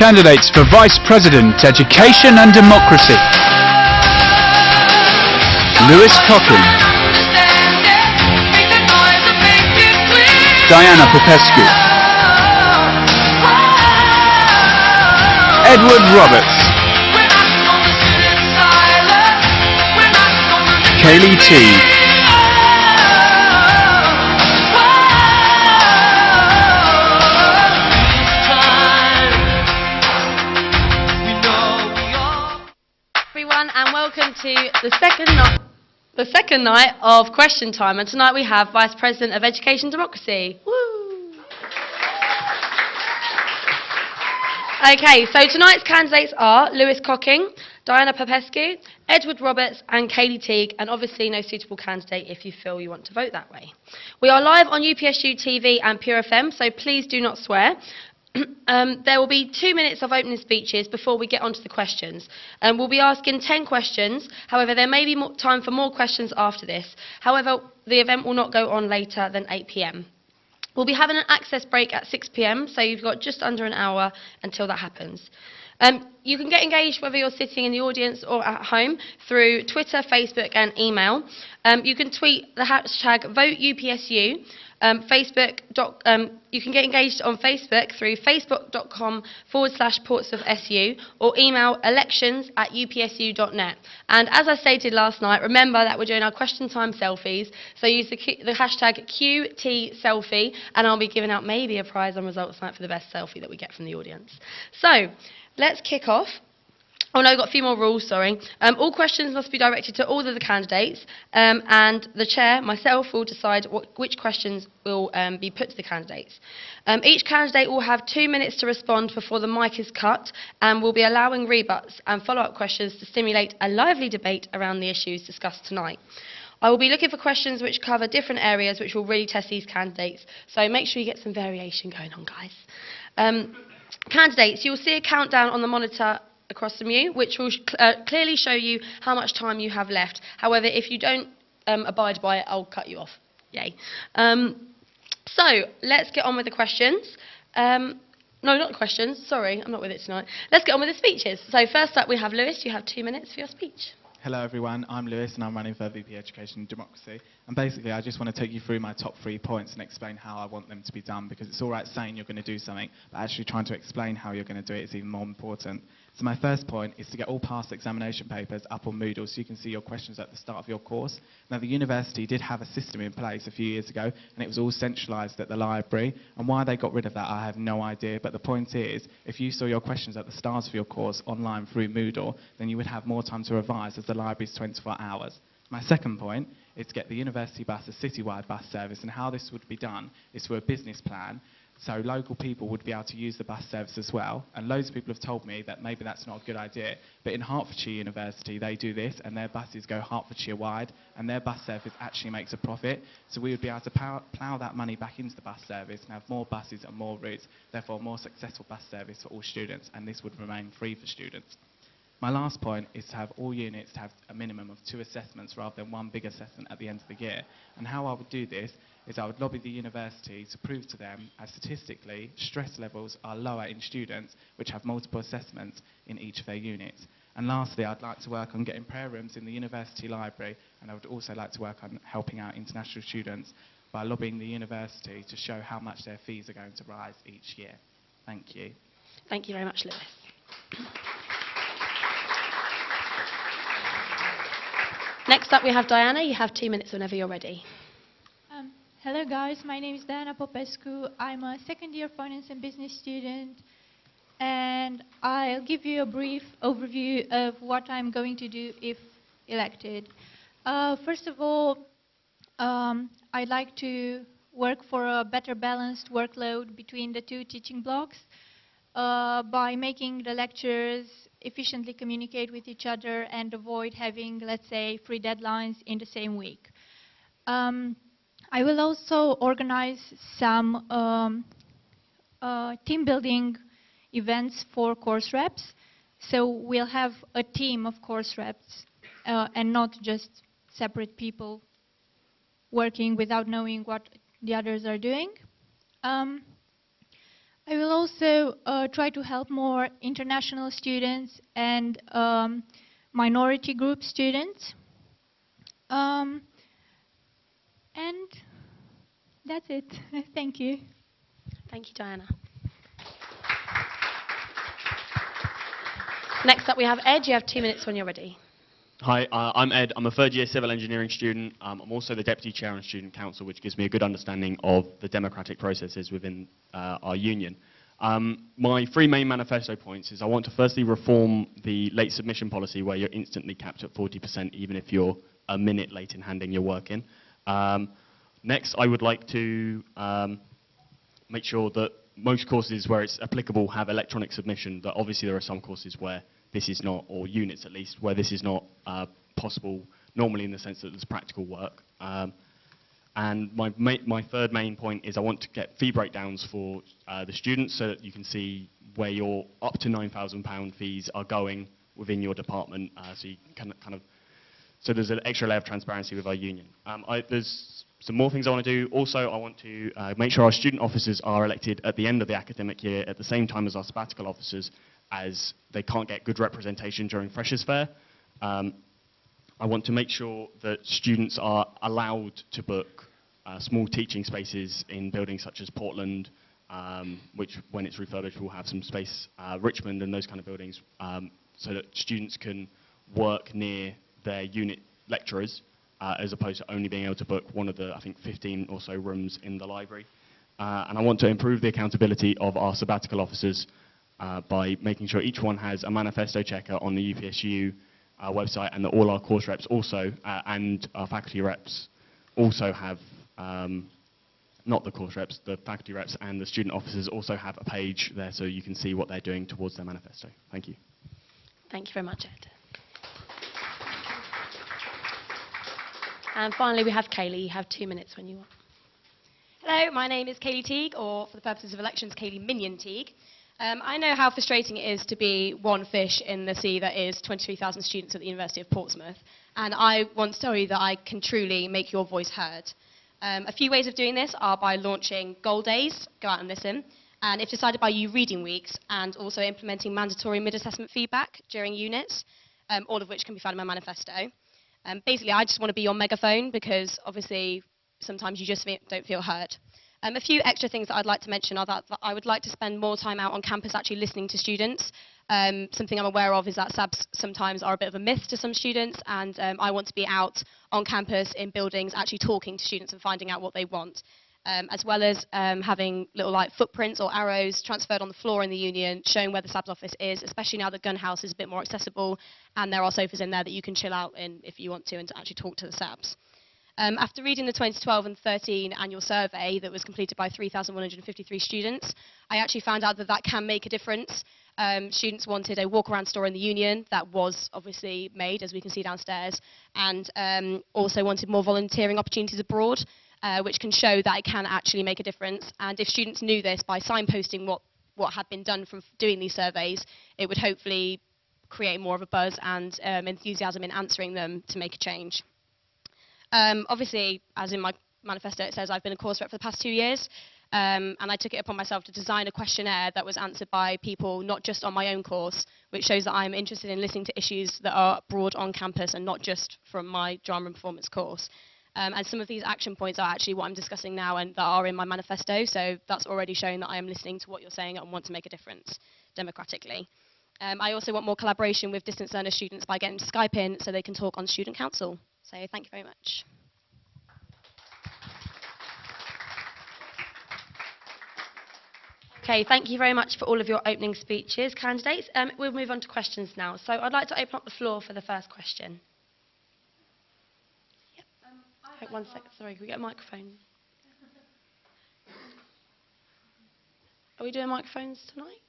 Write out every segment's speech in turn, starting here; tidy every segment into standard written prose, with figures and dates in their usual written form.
Candidates for Vice President, Education and Democracy. Lewis Cocking, Diana Popescu, Edward Roberts, Kaylee Teague, everyone, and welcome to the second night of Question Time. And tonight we have Vice President of Education and Democracy. Woo! Okay, so tonight's candidates are Lewis Cocking, Diana Popescu, Edward Roberts and Kaylee Teague, and obviously no suitable candidate if you feel you want to vote that way. We are live on UPSU TV and Pure FM, so please do not swear. There will be 2 minutes of opening speeches before we get on to the questions. We'll be asking 10 questions, however there may be more time for more questions after this. However, the event will not go on later than 8 p.m. We'll be having an access break at 6 p.m, so you've got just under an hour until that happens. You can get engaged whether you're sitting in the audience or at home through Twitter, Facebook and email. You can tweet the hashtag VOTEUPSU. You can get engaged on Facebook through facebook.com/portsofsu or email elections@upsu.net. And as I stated last night, remember that we're doing our question time selfies, so use the hashtag QTselfie, and I'll be giving out maybe a prize on results night for the best selfie that we get from the audience. So, let's kick off. Oh no, I've got a few more rules, sorry. All questions must be directed to all of the candidates, and the chair, myself, will decide which questions will be put to the candidates. Each candidate will have 2 minutes to respond before the mic is cut, and we'll be allowing rebuts and follow-up questions to stimulate a lively debate around the issues discussed tonight. I will be looking for questions which cover different areas which will really test these candidates, so make sure you get some variation going on, guys. Candidates, you will see a countdown on the monitor across from you, which will clearly show you how much time you have left. However, if you don't abide by it, I'll cut you off. Yay. So, let's get on with the questions. No, not the questions. Sorry, I'm not with it tonight. Let's get on with the speeches. So, first up, we have Lewis. You have 2 minutes for your speech. Hello everyone, I'm Lewis and I'm running for VP Education and Democracy. And basically I just want to take you through my top 3 points and explain how I want them to be done, because it's alright saying you're going to do something, but actually trying to explain how you're going to do it is even more important. So my first point is to get all past examination papers up on Moodle so you can see your questions at the start of your course. Now the university did have a system in place a few years ago and it was all centralised at the library, and why they got rid of that I have no idea, but the point is if you saw your questions at the start of your course online through Moodle, then you would have more time to revise as the library is 24 hours. My second point is to get the university bus a citywide bus service, and how this would be done is through a business plan. So local people would be able to use the bus service as well, and loads of people have told me that maybe that's not a good idea, but in Hertfordshire University they do this and their buses go Hertfordshire wide and their bus service actually makes a profit, so we would be able to plough that money back into the bus service and have more buses and more routes, therefore a more successful bus service for all students, and this would remain free for students. My last point is to have all units to have a minimum of 2 assessments rather than 1 big assessment at the end of the year. And how I would do this is I would lobby the university to prove to them, as statistically, stress levels are lower in students which have multiple assessments in each of their units. And lastly, I'd like to work on getting prayer rooms in the university library, and I would also like to work on helping out international students by lobbying the university to show how much their fees are going to rise each year. Thank you. Thank you very much, Lewis. Next up we have Diana. You have 2 minutes whenever you're ready. Hello guys, my name is Diana Popescu. I'm a second year finance and business student, and I'll give you a brief overview of what I'm going to do if elected. First of all, I'd like to work for a better balanced workload between the 2 teaching blocks by making the lecturers efficiently communicate with each other and avoid having, let's say, 3 deadlines in the same week. I will also organize some team building events for course reps. So we'll have a team of course reps and not just separate people working without knowing what the others are doing. I will also try to help more international students and minority group students. And that's it. Thank you. Thank you, Diana. Next up, we have Ed. You have 2 minutes when you're ready. Hi, I'm Ed. I'm a third year civil engineering student. I'm also the deputy chair on student council, which gives me a good understanding of the democratic processes within our union. My 3 main manifesto points is I want to firstly reform the late submission policy where you're instantly capped at 40% even if you're a minute late in handing your work in. Next, I would like to make sure that most courses where it's applicable have electronic submission, but obviously there are some courses where this is not, or units at least, where this is not possible normally in the sense that there's practical work. And my third main point is I want to get fee breakdowns for the students so that you can see where your up to £9,000 fees are going within your department, so you can so there's an extra layer of transparency with our union. There's some more things I want to do. Also, I want to make sure our student officers are elected at the end of the academic year at the same time as our sabbatical officers, as they can't get good representation during Freshers' Fair. I want to make sure that students are allowed to book small teaching spaces in buildings such as Portland, which when it's refurbished will have some space, Richmond and those kind of buildings, so that students can work near their unit lecturers, as opposed to only being able to book one of the, I think, 15 or so rooms in the library. And I want to improve the accountability of our sabbatical officers by making sure each one has a manifesto checker on the UPSU website, and that all our course reps also, and our faculty reps also have, not the course reps, the faculty reps and the student officers also have a page there so you can see what they're doing towards their manifesto. Thank you. Thank you very much, Ed. And finally, we have Kaylee. You have 2 minutes when you want. Hello, my name is Kaylee Teague, or for the purposes of elections, Kaylee Minion Teague. I know how frustrating it is to be one fish in the sea that is 23,000 students at the University of Portsmouth, and I want to tell you that I can truly make your voice heard. A few ways of doing this are by launching goal days, go out and listen, and if decided by you, reading weeks, and also implementing mandatory mid-assessment feedback during units, all of which can be found in my manifesto. Basically, I just want to be your megaphone because obviously sometimes you just don't feel heard. A few extra things that I'd like to mention are that I would like to spend more time out on campus actually listening to students. Something I'm aware of is that SABs sometimes are a bit of a myth to some students, and I want to be out on campus in buildings actually talking to students and finding out what they want. As well as having little like footprints or arrows transferred on the floor in the union showing where the SABS office is, especially now that Gun House is a bit more accessible and there are sofas in there that you can chill out in if you want to and to actually talk to the SABs. After reading the 2012 and 13 annual survey that was completed by 3,153 students, I actually found out that that can make a difference. Students wanted a walk-around store in the union that was obviously made, as we can see downstairs, and also wanted more volunteering opportunities abroad, which can show that it can actually make a difference. And if students knew this by signposting what had been done from doing these surveys, it would hopefully create more of a buzz and enthusiasm in answering them to make a change. Obviously, as in my manifesto it says, I've been a course rep for the past 2 years, and I took it upon myself to design a questionnaire that was answered by people not just on my own course, which shows that I'm interested in listening to issues that are broad on campus and not just from my drama and performance course. And some of these action points are actually what I'm discussing now and that are in my manifesto, so that's already showing that I am listening to what you're saying and want to make a difference democratically. I also want more collaboration with distance learner students by getting Skype in so they can talk on student council. So thank you very much. Okay, thank you very much for all of your opening speeches, candidates. We'll move on to questions now. So I'd like to open up the floor for the first question. Yep. Wait, 1 second, sorry, can we get a microphone? Are we doing microphones tonight?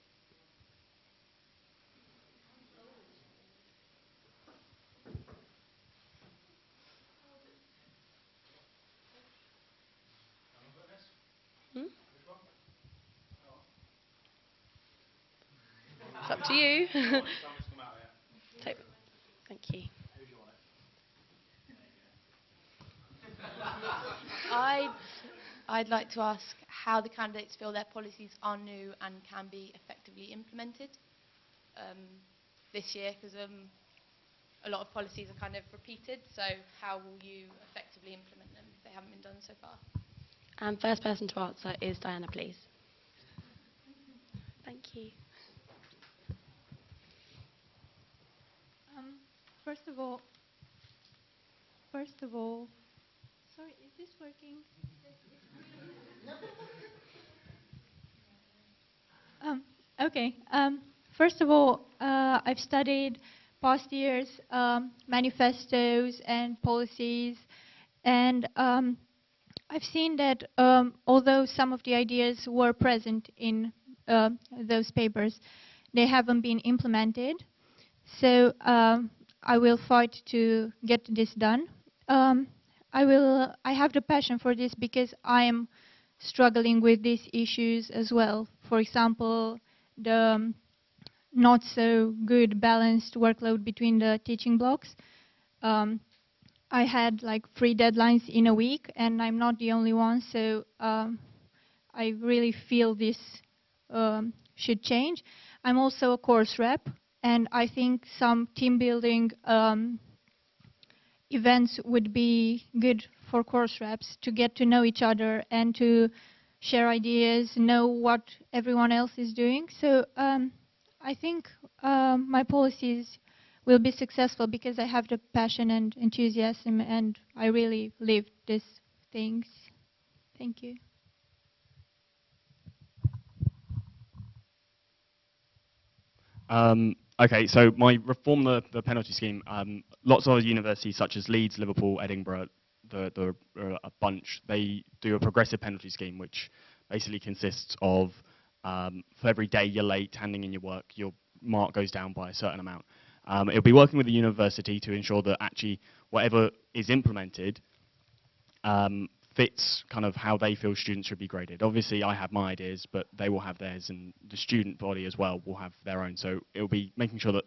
It's up to you. Thank you. I'd like to ask how the candidates feel their policies are new and can be effectively implemented this year, because a lot of policies are kind of repeated, so how will you effectively implement them if they haven't been done so far? And first person to answer is Diana, please. Thank you. First of all, sorry, is this working? Okay. First of all, I've studied past years' manifestos and policies, and I've seen that although some of the ideas were present in those papers, they haven't been implemented. So I will fight to get this done. I have the passion for this because I am struggling with these issues as well. For example, the not so good balanced workload between the teaching blocks. I had like 3 deadlines in a week, and I'm not the only one, so I really feel this should change. I'm also a course rep, and I think some team building events would be good for course reps to get to know each other and to share ideas, know what everyone else is doing. So I think my policies will be successful because I have the passion and enthusiasm, and I really live these things. Thank you. Okay, so my reform the penalty scheme. Lots of universities such as Leeds, Liverpool, Edinburgh, a bunch, they do a progressive penalty scheme, which basically consists of for every day you're late handing in your work, your mark goes down by a certain amount. It'll be working with the university to ensure that actually whatever is implemented fits kind of how they feel students should be graded. Obviously, I have my ideas, but they will have theirs, and the student body as well will have their own. So it'll be making sure that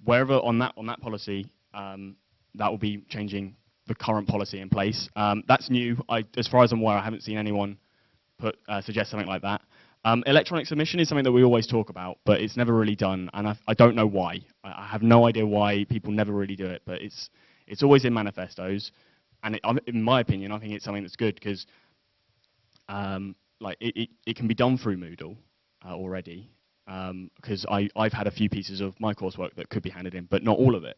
wherever on that policy, that will be changing the current policy in place. That's new. As far as I'm aware, I haven't seen anyone suggest something like that. Electronic submission is something that we always talk about, but it's never really done, and I don't know why. I have no idea why people never really do it, but it's always in manifestos, and in my opinion, I think it's something that's good because like it can be done through Moodle already, because I've had a few pieces of my coursework that could be handed in, but not all of it.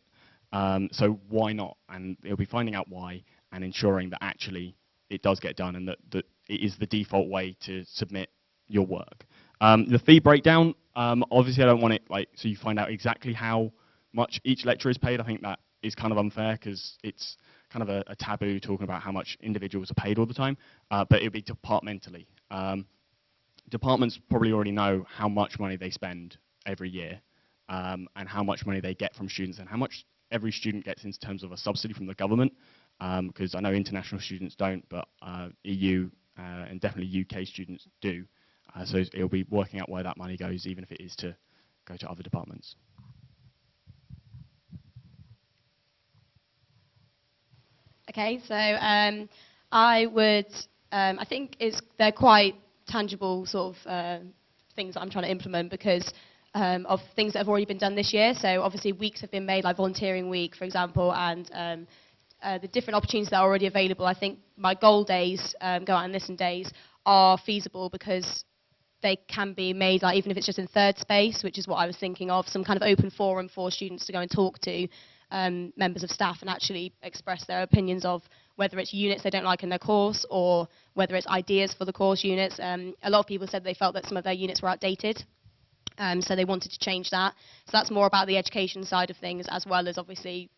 So why not? And it'll be finding out why and ensuring that actually it does get done and that it is the default way to submit your work. The fee breakdown, obviously I don't want it so you find out exactly how much each lecturer is paid. I think that is kind of unfair because it's kind of a taboo talking about how much individuals are paid all the time, but it'll be departmentally. Departments probably already know how much money they spend every year and how much money they get from students and how much every student gets in terms of a subsidy from the government, because I know international students don't, but EU and definitely UK students do. So it'll be working out where that money goes, even if it is to go to other departments. Okay, so I think they're quite tangible sort of things that I'm trying to implement because of things that have already been done this year. So obviously weeks have been made, like volunteering week, for example, and the different opportunities that are already available. I think my goal days, go out and listen days, are feasible because they can be made, like even if it's just in third space, which is what I was thinking of, some kind of open forum for students to go and talk to members of staff and actually express their opinions of whether it's units they don't like in their course or whether it's ideas for the course units. A lot of people said they felt that some of their units were outdated, so they wanted to change that. So that's more about the education side of things, as well as obviously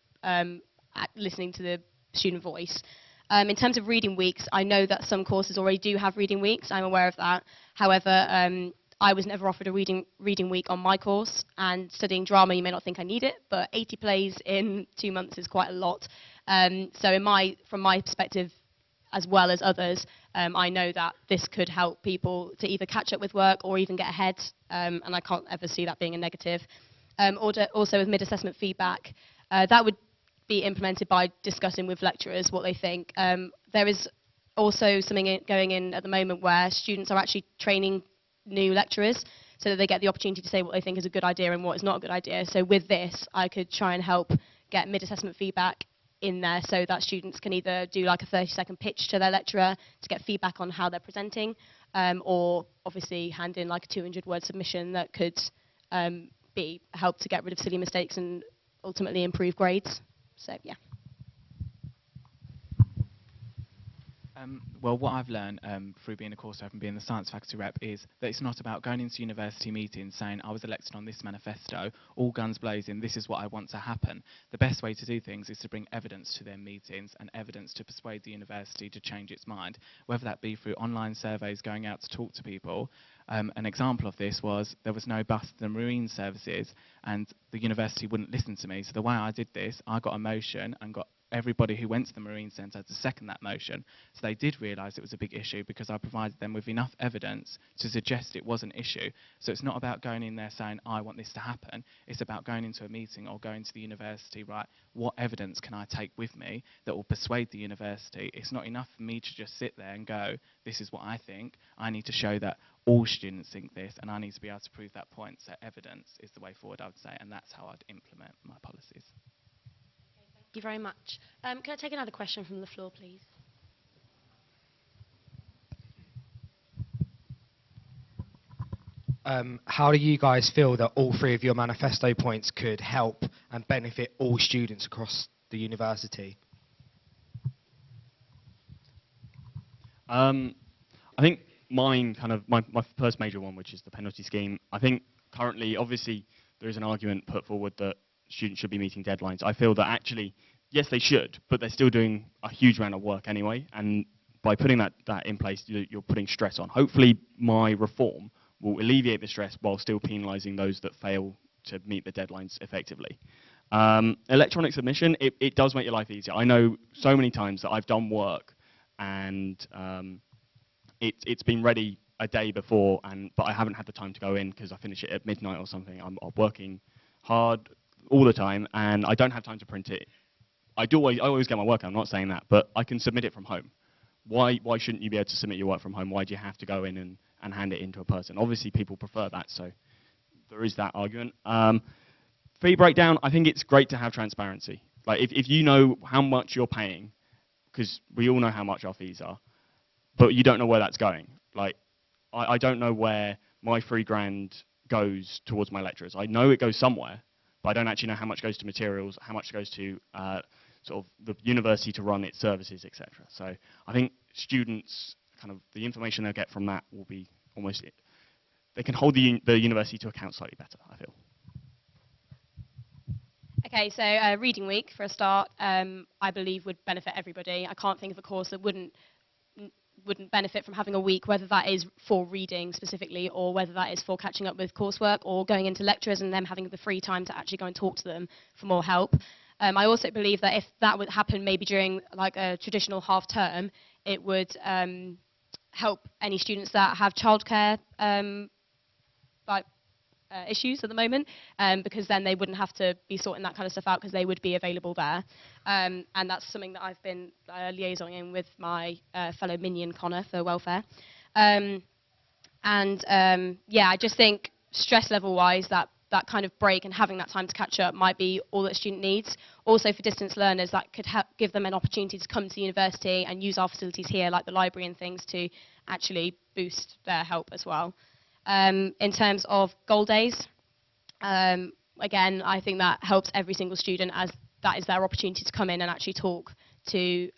listening to the student voice. In terms of reading weeks, I know that some courses already do have reading weeks. I'm aware of that. However, I was never offered a reading week on my course, and studying drama, you may not think I need it, but 80 plays in 2 months is quite a lot. So from my perspective, as well as others, I know that this could help people to either catch up with work or even get ahead, and I can't ever see that being a negative. Also with mid-assessment feedback, that would be implemented by discussing with lecturers what they think. There is also something going in at the moment where students are actually training new lecturers so that they get the opportunity to say what they think is a good idea and what is not a good idea. So with this, I could try and help get mid-assessment feedback in there so that students can either do like a 30-second pitch to their lecturer to get feedback on how they're presenting, or obviously hand in like a 200-word submission that could be help to get rid of silly mistakes and ultimately improve grades. So yeah. Well, what I've learned through being a course rep and being the science faculty rep is that it's not about going into university meetings saying, I was elected on this manifesto, all guns blazing, this is what I want to happen. The best way to do things is to bring evidence to their meetings and evidence to persuade the university to change its mind, whether that be through online surveys, going out to talk to people. An example of this was there was no bus to the marine services and the university wouldn't listen to me. So the way I did this, I got a motion and got everybody who went to the Marine Centre to second that motion. So they did realise it was a big issue because I provided them with enough evidence to suggest it was an issue. So it's not about going in there saying, I want this to happen. It's about going into a meeting or going to the university, right, what evidence can I take with me that will persuade the university? It's not enough for me to just sit there and go, this is what I think. I need to show that all students think this, and I need to be able to prove that point. So evidence is the way forward, I would say, and that's how I'd implement my policies. Thank you very much. Can I take another question from the floor, please? How do you guys feel that all three of your manifesto points could help and benefit all students across the university? I think mine, my first major one, which is the penalty scheme, I think currently, obviously, there is an argument put forward that students should be meeting deadlines. I feel that actually, yes, they should, but they're still doing a huge amount of work anyway, and by putting that in place, you're putting stress on. Hopefully, my reform will alleviate the stress while still penalising those that fail to meet the deadlines effectively. Electronic submission, it does make your life easier. I know so many times that I've done work and it's been ready a day before, but I haven't had the time to go in because I finish it at midnight or something. I'm working hard all the time, and I don't have time to print it. I always get my work out, I'm not saying that, but I can submit it from home. Why shouldn't you be able to submit your work from home? Why do you have to go in and hand it in to a person? Obviously, people prefer that, so there is that argument. Fee breakdown, I think it's great to have transparency. Like, if you know how much you're paying, because we all know how much our fees are, but you don't know where that's going. Like, I don't know where my £3,000 goes towards my lecturers. I know it goes somewhere, but I don't actually know how much goes to materials, how much goes to sort of the university to run its services, etc. So I think students, the information they'll get from that will be almost it. They can hold the university to account slightly better, I feel. Okay, so reading week, for a start, I believe would benefit everybody. I can't think of a course that wouldn't benefit from having a week, whether that is for reading specifically or whether that is for catching up with coursework or going into lecturers and them having the free time to actually go and talk to them for more help. I also believe that if that would happen maybe during like a traditional half term, it would help any students that have childcare issues at the moment, because then they wouldn't have to be sorting that kind of stuff out because they would be available there. And that's something that I've been liaisoning with my fellow minion Connor for welfare. Yeah, I just think stress level wise that kind of break and having that time to catch up might be all that a student needs. Also for distance learners, that could give them an opportunity to come to university and use our facilities here like the library and things to actually boost their help as well. In terms of goal days, again, I think that helps every single student as that is their opportunity to come in and actually talk, to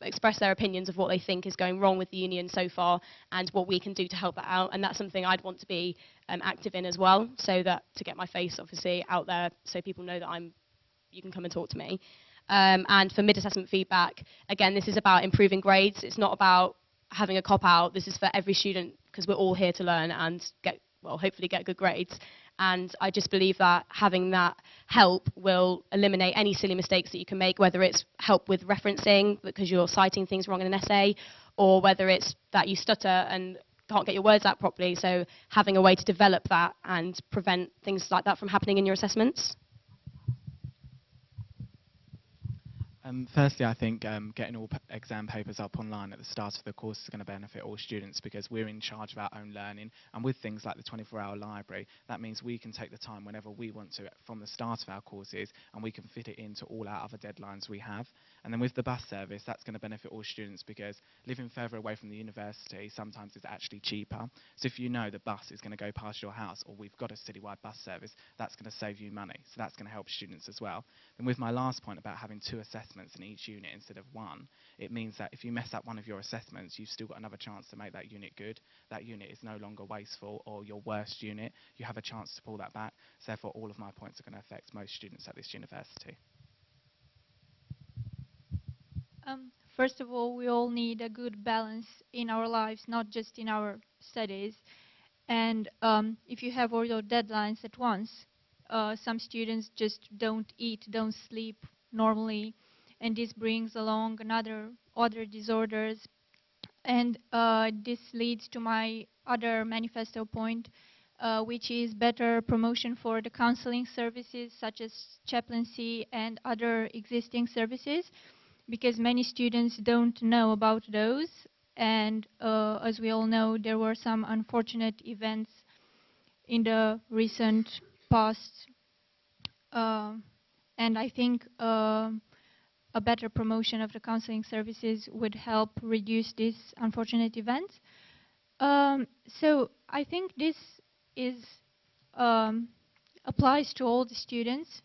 express their opinions of what they think is going wrong with the union so far and what we can do to help that out. And that's something I'd want to be active in as well, so that to get my face obviously out there so people know that you can come and talk to me. And for mid-assessment feedback, again, this is about improving grades. It's not about having a cop-out. This is for every student because we're all here to learn and hopefully get good grades. And I just believe that having that help will eliminate any silly mistakes that you can make, whether it's help with referencing because you're citing things wrong in an essay, or whether it's that you stutter and can't get your words out properly. So having a way to develop that and prevent things like that from happening in your assessments. Firstly, I think getting all exam papers up online at the start of the course is going to benefit all students because we're in charge of our own learning, and with things like the 24-hour library, that means we can take the time whenever we want to from the start of our courses, and we can fit it into all our other deadlines we have. And then with the bus service, that's going to benefit all students because living further away from the university sometimes is actually cheaper. So if you know the bus is going to go past your house, or we've got a citywide bus service, that's going to save you money. So that's going to help students as well. And with my last point about having 2 assessments in each unit instead of 1, it means that if you mess up one of your assessments, you've still got another chance to make that unit good. That unit is no longer wasteful, or your worst unit, you have a chance to pull that back. So therefore, all of my points are going to affect most students at this university. First of all, we all need a good balance in our lives, not just in our studies. And if you have all your deadlines at once, some students just don't eat, don't sleep normally, and this brings along other disorders. And this leads to my other manifesto point, which is better promotion for the counseling services such as chaplaincy and other existing services, because many students don't know about those. And as we all know, there were some unfortunate events in the recent past. And I think a better promotion of the counseling services would help reduce these unfortunate events. So I think this applies to all the students.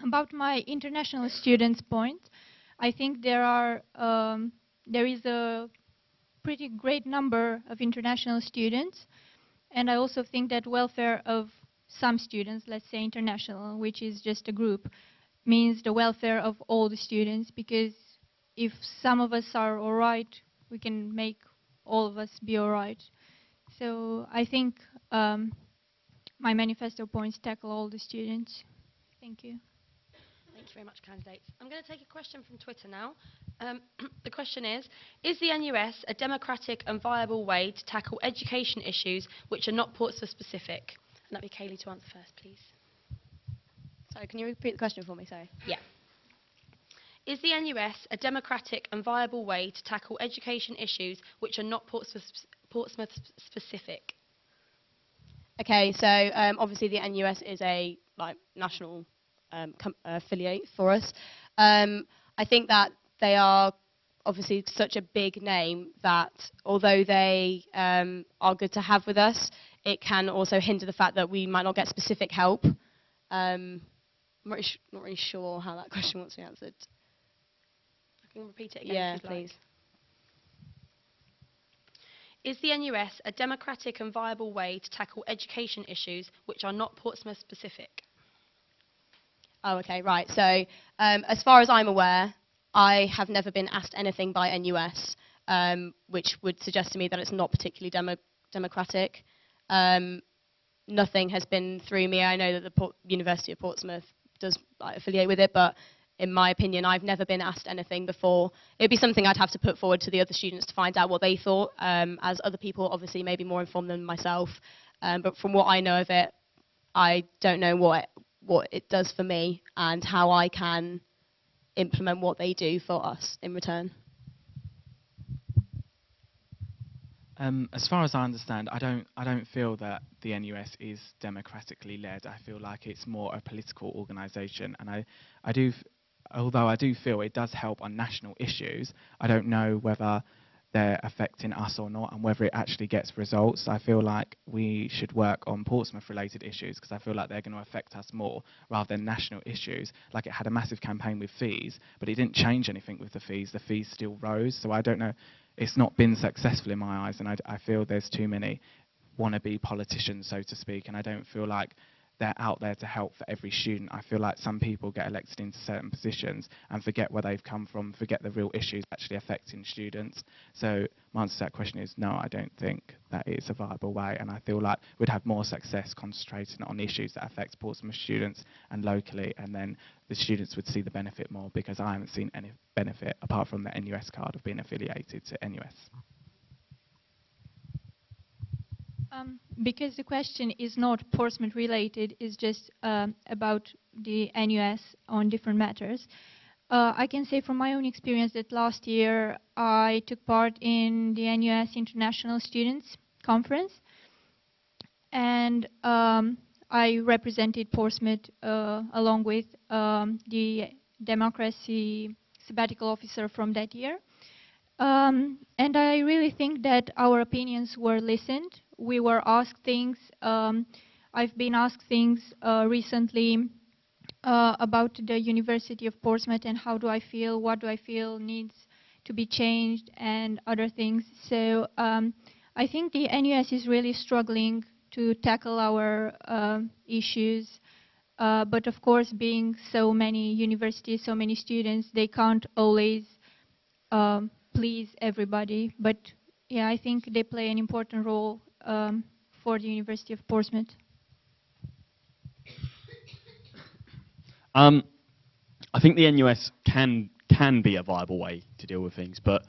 About my international students point, I think there is a pretty great number of international students, and I also think that welfare of some students, let's say international, which is just a group, means the welfare of all the students, because if some of us are all right, we can make all of us be all right. So I think my manifesto points tackle all the students. Thank you. Thank you very much, candidates. I'm going to take a question from Twitter now. The question is the NUS a democratic and viable way to tackle education issues which are not Portsmouth specific? And that'd be Kaylee to answer first, please. Sorry, can you repeat the question for me? Sorry. Yeah. Is the NUS a democratic and viable way to tackle education issues which are not Portsmouth specific? Okay, so obviously the NUS is a national affiliate for us. I think that they are obviously such a big name that although they are good to have with us, it can also hinder the fact that we might not get specific help. I'm not really sure how that question wants to be answered. I can repeat it again Yeah, if you'd please. Like. Is the NUS a democratic and viable way to tackle education issues which are not Portsmouth specific? Oh, okay, right. So as far as I'm aware, I have never been asked anything by NUS, which would suggest to me that it's not particularly democratic. Nothing has been through me. I know that the University of Portsmouth does affiliate with it, but in my opinion, I've never been asked anything before. It would be something I'd have to put forward to the other students to find out what they thought, as other people obviously may be more informed than myself. But from what I know of it, I don't know what it does for me and how I can implement what they do for us in return. As far as I understand, I don't feel that the NUS is democratically led. I feel like it's more a political organisation, and although I do feel it does help on national issues, I don't know whether they're affecting us or not, and whether it actually gets results. I feel like we should work on Portsmouth-related issues because I feel like they're going to affect us more rather than national issues. Like it had a massive campaign with fees, but it didn't change anything with the fees. The fees still rose, so I don't know. It's not been successful in my eyes, and I feel there's too many wannabe politicians, so to speak, and I don't feel like they're out there to help for every student. I feel like some people get elected into certain positions and forget where they've come from, forget the real issues actually affecting students. So my answer to that question is no, I don't think that is a viable way, and I feel like we'd have more success concentrating on issues that affect Portsmouth students and locally, and then the students would see the benefit more, because I haven't seen any benefit apart from the NUS card of being affiliated to NUS. Because the question is not Portsmouth related, it's just about the NUS on different matters. I can say from my own experience that last year I took part in the NUS International Students Conference, and I represented Portsmouth along with the democracy sabbatical officer from that year. And I really think that our opinions were listened. We were asked things. I've been asked things recently about the University of Portsmouth and how do I feel, what do I feel needs to be changed, and other things. So I think the NUS is really struggling to tackle our issues. But of course, being so many universities, so many students, they can't always please everybody. But yeah, I think they play an important role for the University of Portsmouth. I think the NUS can be a viable way to deal with things, but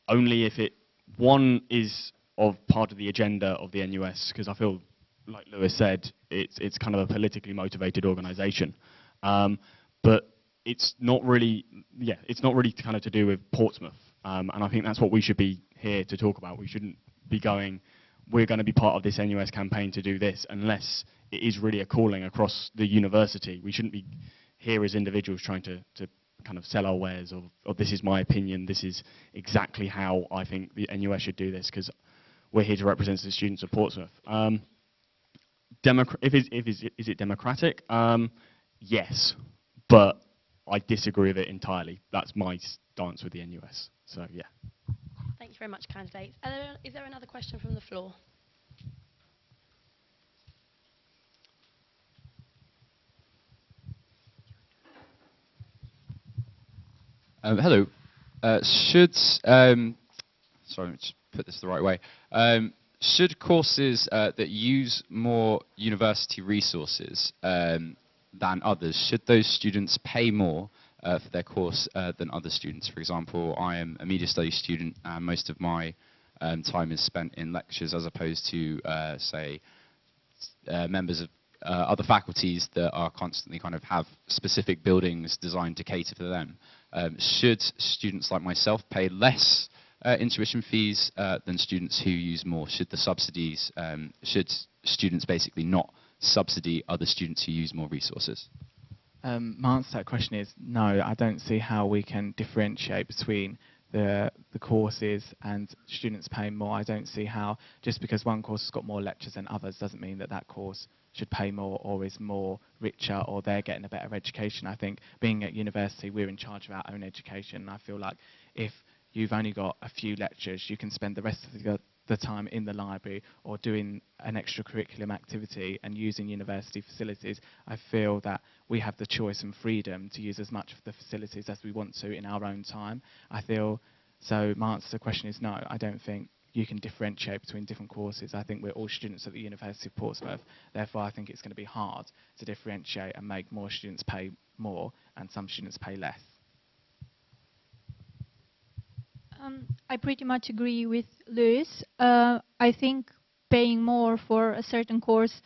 only if it, one, is of part of the agenda of the NUS, because I feel, like Lewis said, it's kind of a politically motivated organisation. But it's not really, it's not really kind of to do with Portsmouth. And I think that's what we should be here to talk about. We shouldn't be going, we're going to be part of this NUS campaign to do this, unless it is really a calling across the university. We shouldn't be here as individuals trying to kind of sell our wares of this is my opinion, this is exactly how I think the NUS should do this, because we're here to represent the students of Portsmouth. Is it democratic? Yes, but I disagree with it entirely. That's my stance with the NUS. So yeah. Thank you very much, candidates. Is there another question from the floor? Hello. Sorry, let me just put this the right way. Should courses that use more university resources than others, should those students pay more for their course than other students? For example, I am a media studies student, and most of my time is spent in lectures as opposed to, say, members of other faculties that are constantly kind of have specific buildings designed to cater for them. Should students like myself pay less in tuition fees than students who use more? Should the subsidies, should students basically not subsidy other students who use more resources? My answer to that question is no. I don't see how we can differentiate between the courses and students paying more. I don't see how just because one course has got more lectures than others doesn't mean that that course should pay more or is more richer or they're getting a better education. I think being at university, we're in charge of our own education, and I feel like if you've only got a few lectures, you can spend the rest of the time in the library or doing an extracurriculum activity and using university facilities. I feel that we have the choice and freedom to use as much of the facilities as we want to in our own time. I feel, so my answer to the question is no, I don't think you can differentiate between different courses. I think we're all students at the University of Portsmouth, therefore I think it's going to be hard to differentiate and make more students pay more and some students pay less. I pretty much agree with Lewis. I think paying more for a certain course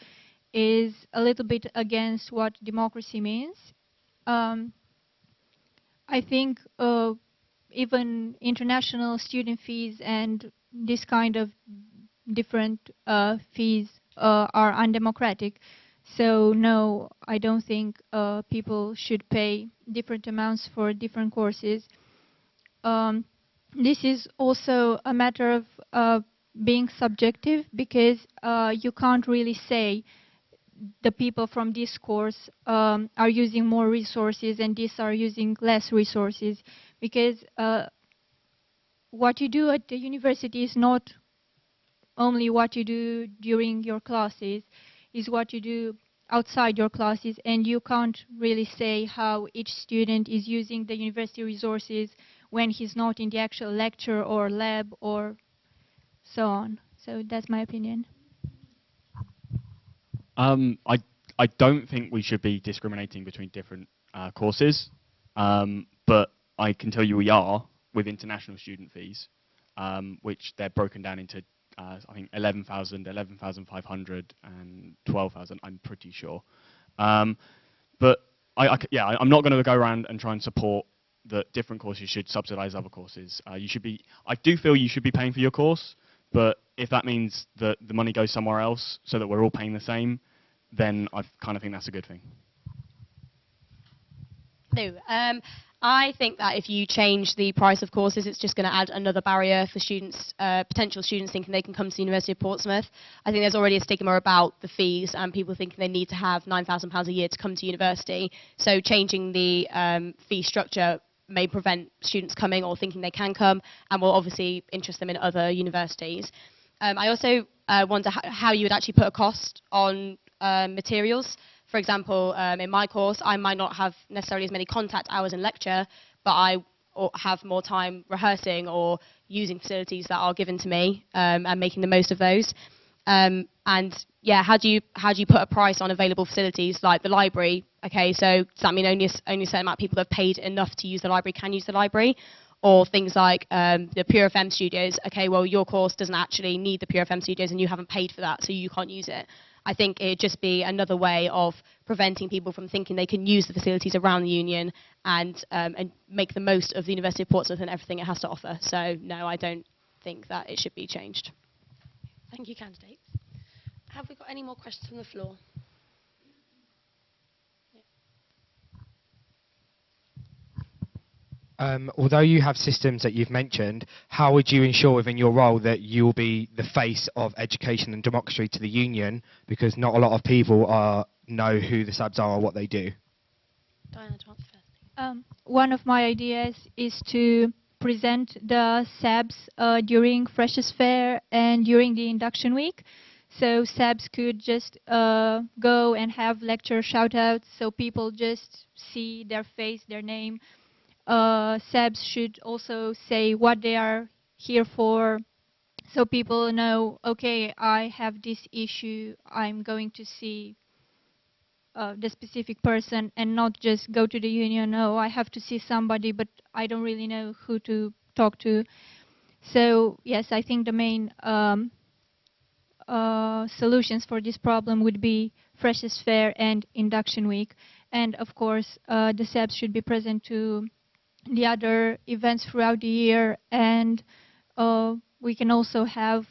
is a little bit against what democracy means. I think even international student fees and this kind of different fees are undemocratic. So no, I don't think people should pay different amounts for different courses. This is also a matter of being subjective, because you can't really say the people from this course are using more resources and these are using less resources, because what you do at the university is not only what you do during your classes, is what you do outside your classes, and you can't really say how each student is using the university resources when he's not in the actual lecture or lab or so on. So that's my opinion. I don't think we should be discriminating between different courses, but I can tell you we are with international student fees, which they're broken down into I think 11,000, 11,500 and 12,000, I'm pretty sure. But I'm not going to go around and try and support that different courses should subsidise other courses. I do feel you should be paying for your course, but if that means that the money goes somewhere else so that we're all paying the same, then I kind of think that's a good thing. No, I think that if you change the price of courses, it's just going to add another barrier for students, potential students thinking they can come to the University of Portsmouth. I think there's already a stigma about the fees and people thinking they need to have £9,000 a year to come to university. So changing the fee structure may prevent students coming or thinking they can come, and will obviously interest them in other universities. I also wonder how you would actually put a cost on materials. For example, in my course, I might not have necessarily as many contact hours in lecture, but I have more time rehearsing or using facilities that are given to me and making the most of those. And yeah, how do you put a price on available facilities like the library? Okay, so does that mean only a certain amount of people that have paid enough to use the library can use the library? Or things like the Pure FM studios. Okay, well, your course doesn't actually need the Pure FM studios and you haven't paid for that, so you can't use it. I think it'd just be another way of preventing people from thinking they can use the facilities around the union and make the most of the University of Portsmouth and everything it has to offer. So no, I don't think that it should be changed. Thank you, candidates. Have we got any more questions from the floor? Although you have systems that you've mentioned, how would you ensure within your role that you will be the face of education and democracy to the union? Because not a lot of people know who the SABs are or what they do. Diana, to answer first. One of my ideas is to present the SABs during Freshers' Fair and during the induction week. So SABs could just go and have lecture shout-outs so people just see their face, their name. SABs should also say what they are here for, so people know, okay, I have this issue, I'm going to see the specific person, and not just go to the union, oh, I have to see somebody, but I don't really know who to talk to. So yes, I think the main solutions for this problem would be Freshers' Fair and induction week. And of course, the SABs should be present to the other events throughout the year, and we can also have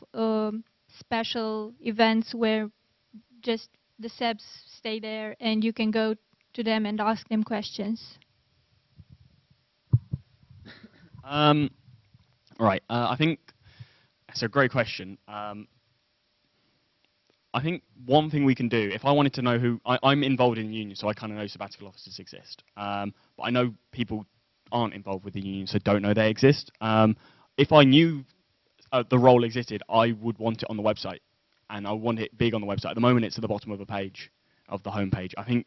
special events where just the SABs stay there and you can go to them and ask them questions. Right, I think that's a great question. I think one thing we can do, if I wanted to know who, I'm involved in the union, so I kind of know sabbatical officers exist. But I know people aren't involved with the union, so don't know they exist. If I knew the role existed, I would want it on the website, and I want it big on the website. At the moment, it's at the bottom of the page, of the homepage. I think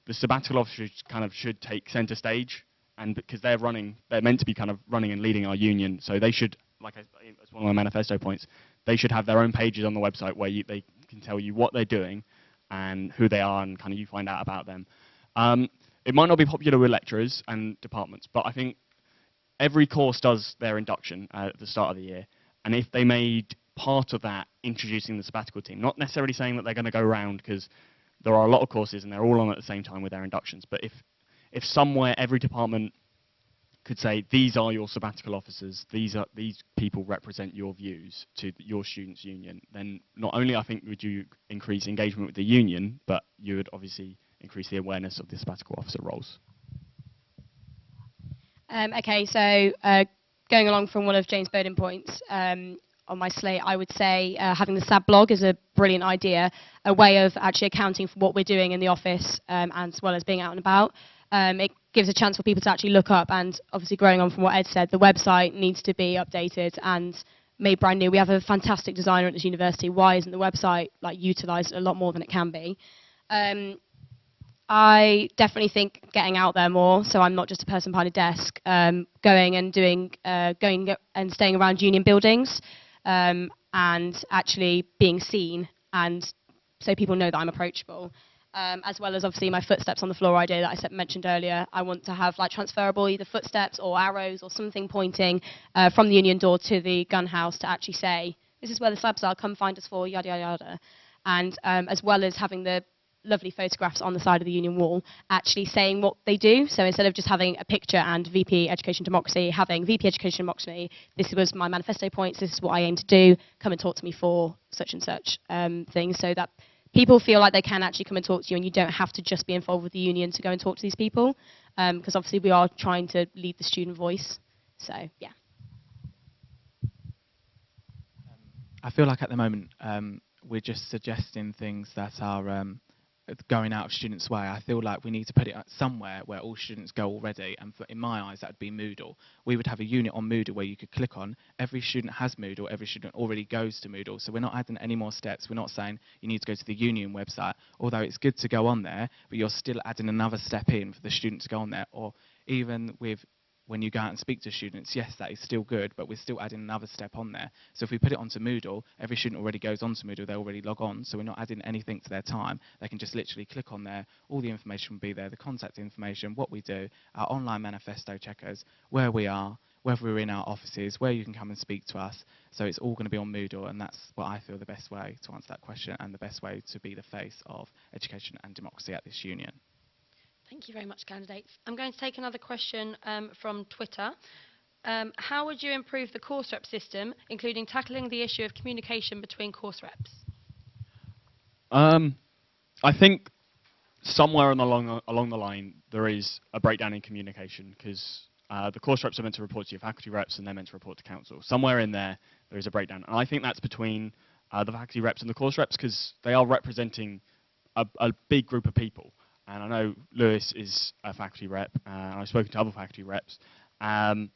the sabbatical officers kind of should take centre stage, and because they're meant to be kind of running and leading our union, so they should, like as one of my manifesto points, they should have their own pages on the website where they can tell you what they're doing and who they are, and kind of you find out about them. It might not be popular with lecturers and departments, but I think every course does their induction at the start of the year. And if they made part of that introducing the sabbatical team, not necessarily saying that they're going to go around, because there are a lot of courses and they're all on at the same time with their inductions, but if somewhere every department could say, these are your sabbatical officers, these people represent your views to your students' union, then not only I think would you increase engagement with the union, but you would obviously increase the awareness of the sabbatical officer roles. Okay, so going along from one of James' burning points on my slate, I would say having the SAB blog is a brilliant idea, a way of actually accounting for what we're doing in the office as well as being out and about. It gives a chance for people to actually look up, and obviously growing on from what Ed said, the website needs to be updated and made brand new. We have a fantastic designer at this university. Why isn't the website utilised a lot more than it can be? I definitely think getting out there more, so I'm not just a person behind a desk, going and staying around union buildings, and actually being seen, and so people know that I'm approachable. As well as obviously my footsteps on the floor idea that I mentioned earlier. I want to have transferable either footsteps or arrows or something pointing from the union door to the gun house to actually say, this is where the slabs are, come find us for, yada, yada, yada. And as well as having the lovely photographs on the side of the union wall actually saying what they do. So instead of just having a picture and VP Education Democracy, having VP Education Democracy, this was my manifesto points, this is what I aim to do, come and talk to me for such and such things, so that people feel like they can actually come and talk to you and you don't have to just be involved with the union to go and talk to these people, because obviously we are trying to lead the student voice. So, yeah. I feel like at the moment we're just suggesting things that are going out of students' way. I feel like we need to put it somewhere where all students go already, and in my eyes that would be Moodle. We would have a unit on Moodle where you could click on, every student has Moodle, every student already goes to Moodle, so we're not adding any more steps. We're not saying you need to go to the union website, although it's good to go on there, but you're still adding another step in for the student to go on there. Or even with when you go out and speak to students, yes, that is still good, but we're still adding another step on there. So if we put it onto Moodle, every student already goes onto Moodle, they already log on, so we're not adding anything to their time. They can just literally click on there, all the information will be there, the contact information, what we do, our online manifesto checkers, where we are, whether we're in our offices, where you can come and speak to us. So it's all going to be on Moodle, and that's what I feel the best way to answer that question and the best way to be the face of education and democracy at this union. Thank you very much, candidates. I'm going to take another question from Twitter. How would you improve the course rep system, including tackling the issue of communication between course reps? I think somewhere along the line there is a breakdown in communication, because the course reps are meant to report to your faculty reps and they're meant to report to council. Somewhere in there is a breakdown. And I think that's between the faculty reps and the course reps, because they are representing a big group of people. And I know Lewis is a faculty rep, and I've spoken to other faculty reps. And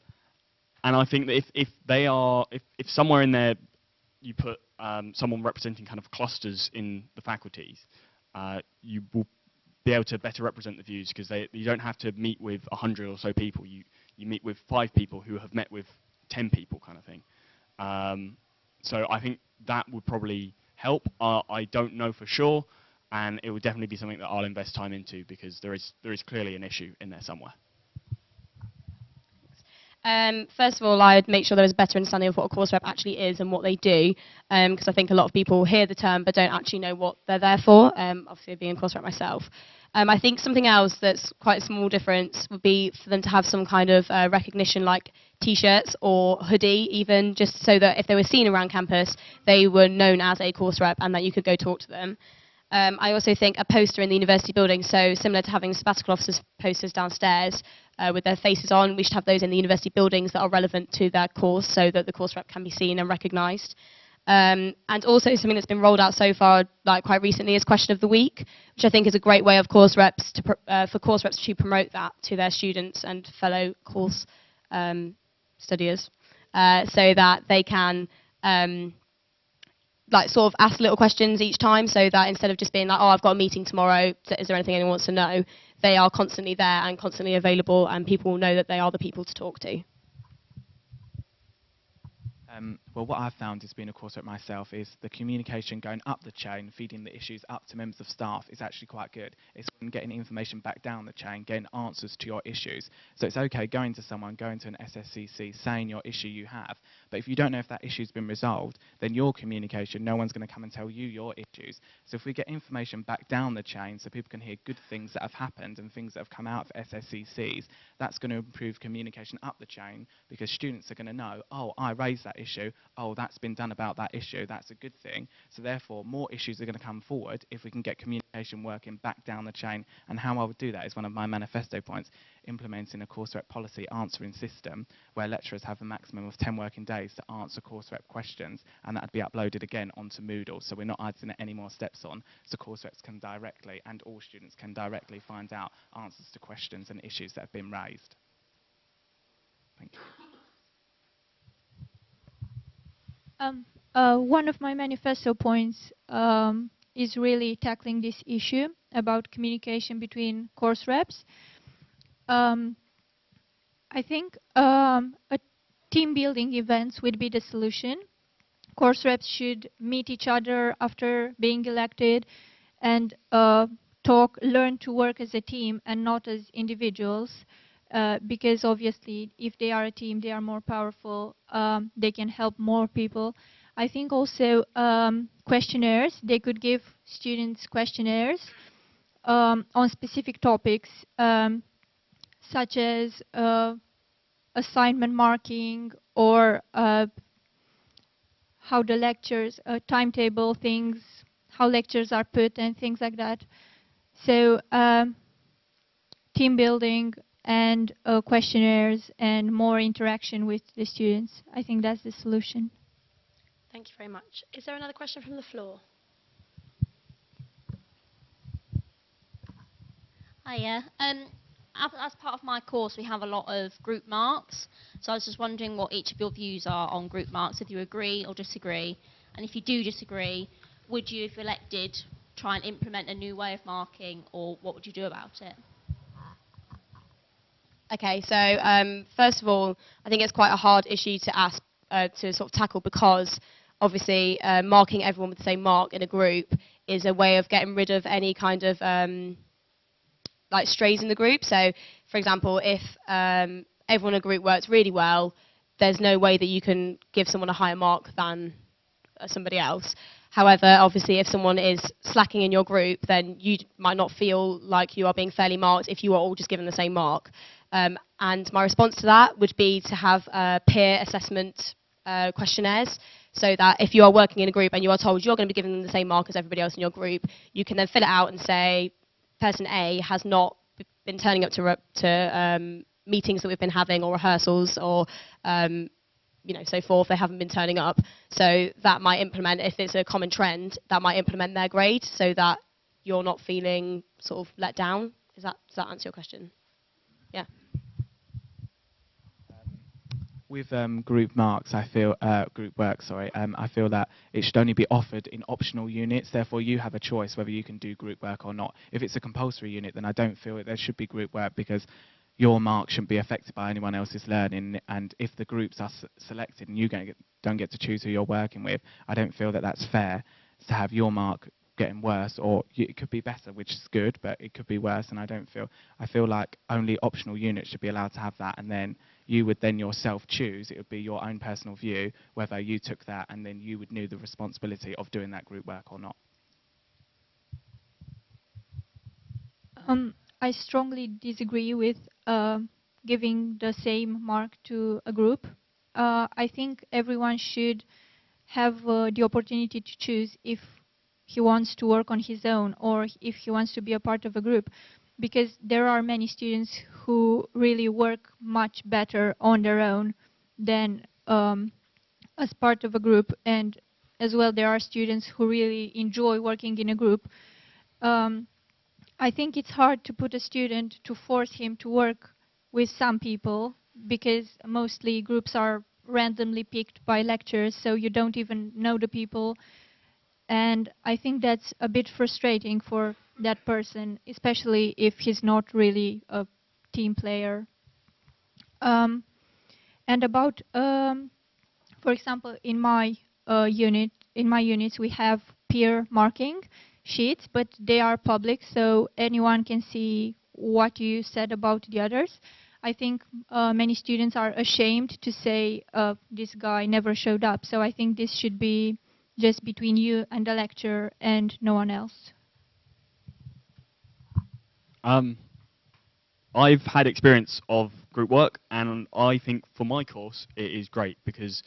I think that if somewhere in there you put someone representing kind of clusters in the faculties, you will be able to better represent the views, because you don't have to meet with 100 or so people. You meet with 5 people who have met with 10 people, kind of thing. So I think that would probably help. I don't know for sure. And it would definitely be something that I'll invest time into, because there is clearly an issue in there somewhere. First of all, I'd make sure there is a better understanding of what a course rep actually is and what they do, because I think a lot of people hear the term but don't actually know what they're there for, obviously being a course rep myself. I think something else that's quite a small difference would be for them to have some kind of recognition, like T-shirts or hoodie even, just so that if they were seen around campus, they were known as a course rep and that you could go talk to them. I also think a poster in the university building, so similar to having sabbatical officers posters downstairs with their faces on, we should have those in the university buildings that are relevant to their course, so that the course rep can be seen and recognised. And also something that's been rolled out so far, like quite recently, is Question of the Week, which I think is a great way of course reps for course reps to promote that to their students and fellow course studiers, so that they can like sort of ask little questions each time, so that instead of just being like, oh, I've got a meeting tomorrow, is there anything anyone wants to know, they are constantly there and constantly available, and people know that they are the people to talk to. Well, what I've found is being a course rep myself is the communication going up the chain, feeding the issues up to members of staff is actually quite good. It's when getting information back down the chain, getting answers to your issues. So it's okay going to someone, going to an SSCC, saying your issue you have, but if you don't know if that issue's been resolved, then your communication, no one's going to come and tell you your issues. So if we get information back down the chain so people can hear good things that have happened and things that have come out of SSCCs, that's going to improve communication up the chain, because students are going to know, oh, I raised that issue, oh, that's been done about that issue, that's a good thing. So therefore, more issues are going to come forward if we can get communication working back down the chain. And how I would do that is one of my manifesto points, implementing a course rep policy answering system, where lecturers have a maximum of 10 working days to answer course rep questions, and that would be uploaded again onto Moodle, so we're not adding any more steps on, so course reps can directly, and all students can directly find out answers to questions and issues that have been raised. Thank you. One of my manifesto points is really tackling this issue about communication between course reps. I think a team building events would be the solution. Course reps should meet each other after being elected and learn to work as a team and not as individuals. Because obviously if they are a team, they are more powerful, they can help more people. I think also questionnaires, they could give students questionnaires on specific topics, such as assignment marking or how the lectures, timetable things, how lectures are put and things like that. So team building and questionnaires and more interaction with the students. I think that's the solution. Thank you very much. Is there another question from the floor? Hiya. As part of my course, we have a lot of group marks. So I was just wondering what each of your views are on group marks, if you agree or disagree. And if you do disagree, would you, if elected, try and implement a new way of marking, or what would you do about it? Okay, so first of all, I think it's quite a hard issue to ask to sort of tackle, because obviously marking everyone with the same mark in a group is a way of getting rid of any kind of like strays in the group. So, for example, if everyone in a group works really well, there's no way that you can give someone a higher mark than somebody else. However, obviously, if someone is slacking in your group, then you might not feel like you are being fairly marked if you are all just given the same mark. And my response to that would be to have peer assessment questionnaires, so that if you are working in a group and you are told you're going to be given the same mark as everybody else in your group, you can then fill it out and say, person A has not been turning up to meetings that we've been having, or rehearsals, or so forth. They haven't been turning up. So that might implement, if it's a common trend, that might implement their grade, so that you're not feeling sort of let down. Does that answer your question? Yeah. With group marks, I feel group work. Sorry, I feel that it should only be offered in optional units. Therefore, you have a choice whether you can do group work or not. If it's a compulsory unit, then I don't feel that there should be group work, because your mark shouldn't be affected by anyone else's learning. And if the groups are selected and you don't get to choose who you're working with, I don't feel that that's fair to have your mark getting worse, or it could be better, which is good, but it could be worse. And I feel like only optional units should be allowed to have that, and then you would then yourself choose. It would be your own personal view whether you took that, and then you would know the responsibility of doing that group work or not. I strongly disagree with giving the same mark to a group. I think everyone should have the opportunity to choose if he wants to work on his own or if he wants to be a part of a group, because there are many students who really work much better on their own than as part of a group, and as well there are students who really enjoy working in a group. I think it's hard to put a student to force him to work with some people, because mostly groups are randomly picked by lecturers, so you don't even know the people. And I think that's a bit frustrating for that person, especially if he's not really a team player. And about, for example, in my units we have peer marking sheets, but they are public, so anyone can see what you said about the others. I think many students are ashamed to say this guy never showed up, so I think this should be just between you and the lecturer and no one else. I've had experience of group work, and I think for my course it is great, because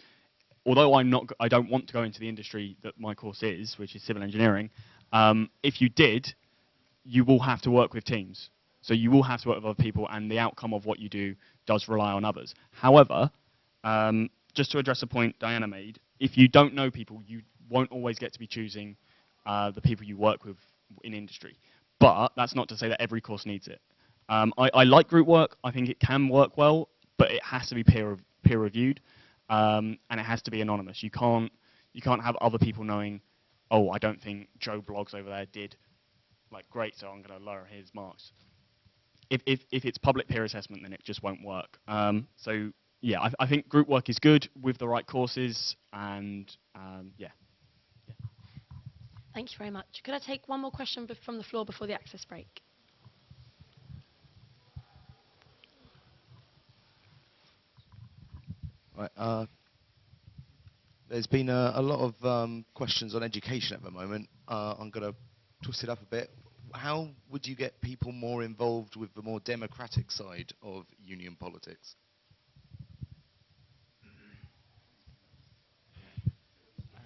although I don't want to go into the industry that my course is, which is civil engineering, if you did, you will have to work with teams. So you will have to work with other people, and the outcome of what you do does rely on others. However, just to address a point Diana made, if you don't know people, you won't always get to be choosing the people you work with in industry. But that's not to say that every course needs it. I like group work. I think it can work well, but it has to be peer reviewed, and it has to be anonymous. You can't have other people knowing, oh, I don't think Joe Blogs over there did like great, so I'm going to lower his marks. If it's public peer assessment, then it just won't work. So yeah, I think group work is good with the right courses, and yeah. Thank you very much. Could I take one more question from the floor before the access break? Right, there's been a lot of questions on education at the moment. I'm going to twist it up a bit. how would you get people more involved with the more democratic side of union politics?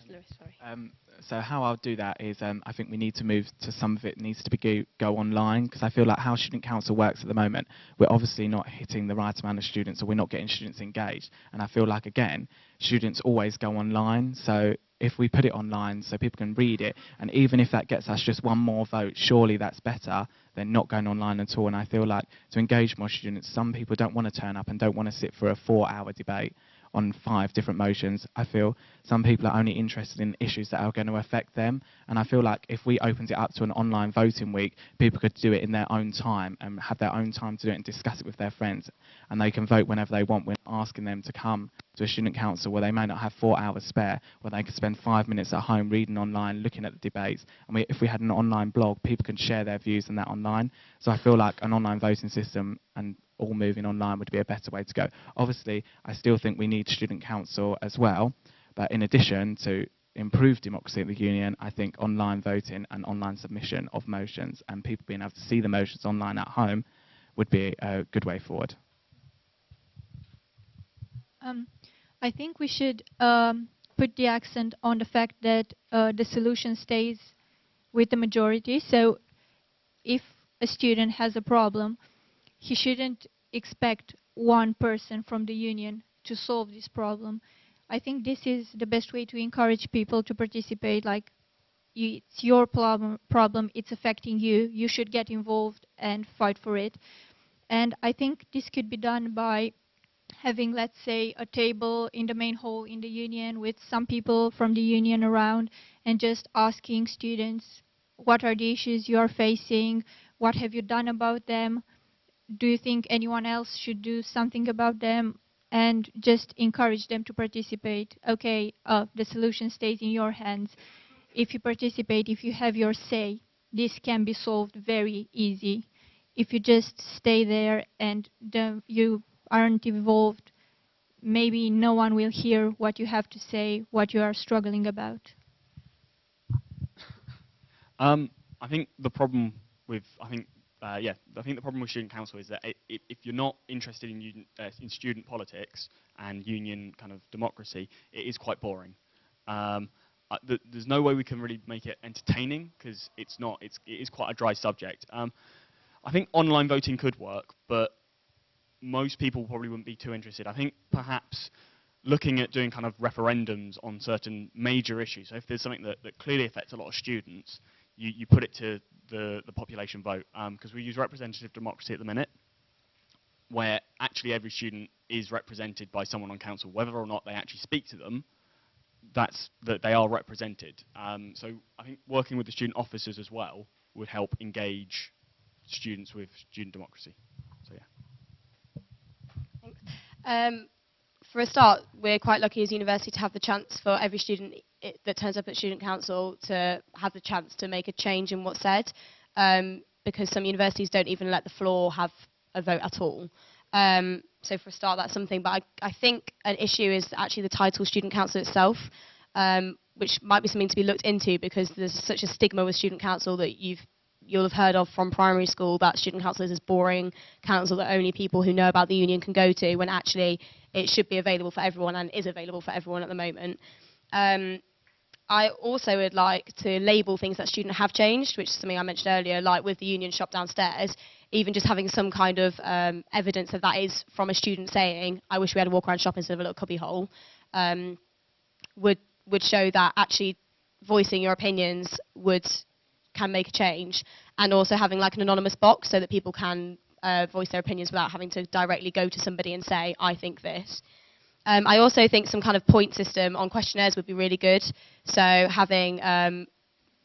Lewis, sorry. So how I'll do that is I think we need to move to some of it needs to be go online, because I feel like how Student Council works at the moment, we're obviously not hitting the right amount of students, or we're not getting students engaged. And I feel like, again, students always go online. So if we put it online so people can read it, and even if that gets us just one more vote, surely that's better than not going online at all. And I feel like to engage more students, some people don't want to turn up and don't want to sit for a 4-hour debate on 5 different motions. I feel some people are only interested in issues that are going to affect them, and I feel like if we opened it up to an online voting week, people could do it in their own time and have their own time to do it and discuss it with their friends, and they can vote whenever they want. We're not asking them to come to a student council where they may not have 4 hours spare, where they could spend 5 minutes at home reading online, looking at the debates. And if we had an online blog, people can share their views on that online. So I feel like an online voting system and all moving online would be a better way to go. Obviously, I still think we need student council as well, but in addition to improve democracy at the union, I think online voting and online submission of motions and people being able to see the motions online at home would be a good way forward. I think we should put the accent on the fact that the solution stays with the majority. So if a student has a problem, he shouldn't expect one person from the union to solve this problem. I think this is the best way to encourage people to participate. Like, it's your problem, it's affecting you, you should get involved and fight for it. And I think this could be done by having, let's say, a table in the main hall in the union with some people from the union around, and just asking students, what are the issues you are facing, what have you done about them, do you think anyone else should do something about them, and just encourage them to participate. Okay, the solution stays in your hands. If you participate, if you have your say, this can be solved very easy. If you just stay there and you aren't involved, maybe no one will hear what you have to say, what you are struggling about. I think the problem with I think the problem with student council is that if you're not interested in student politics and union kind of democracy, it is quite boring. There's no way we can really make it entertaining, because it is quite a dry subject. I think online voting could work, but most people probably wouldn't be too interested. I think perhaps looking at doing kind of referendums on certain major issues. So if there's something that clearly affects a lot of students, you put it to the population vote, because we use representative democracy at the minute, where actually every student is represented by someone on council, whether or not they actually speak to them, that they are represented. So I think working with the student officers as well would help engage students with student democracy. So yeah. Thanks. For a start, we're quite lucky as a university to have the chance for every student that turns up at student council to have the chance to make a change in what's said, because some universities don't even let the floor have a vote at all. So for a start, that's something. But I think an issue is actually the title student council itself, which might be something to be looked into, because there's such a stigma with student council that you'll have heard of from primary school, that student council is this boring council that only people who know about the union can go to, when actually it should be available for everyone and is available for everyone at the moment. I also would like to label things that students have changed, which is something I mentioned earlier, like with the union shop downstairs. Even just having some kind of evidence of that is from a student saying, I wish we had a walk around shop instead of a little cubby hole, would show that actually voicing your opinions can make a change. And also having like an anonymous box so that people can voice their opinions without having to directly go to somebody and say, I think this. I also think some kind of point system on questionnaires would be really good. So having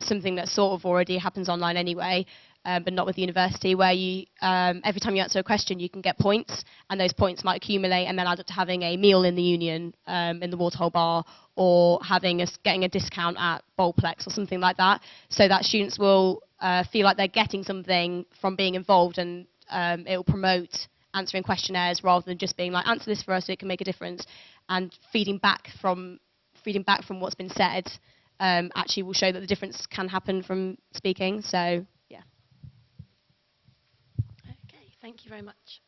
something that sort of already happens online anyway, but not with the university, where you every time you answer a question you can get points, and those points might accumulate and then add up to having a meal in the union, in the Waterhole bar, or getting a discount at Bowlplex or something like that, so that students will feel like they're getting something from being involved, and it will promote answering questionnaires rather than just being like, answer this for us so it can make a difference. And feeding back from what's been said actually will show that the difference can happen from speaking. So yeah. Thank you very much.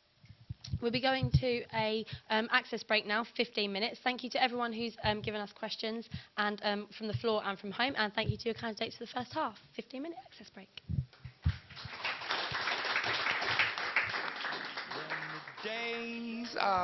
We'll be going to a access break now, 15 minutes. Thank you to everyone who's given us questions, and from the floor and from home, and thank you to your candidates for the first half. 15-minute access break. Days are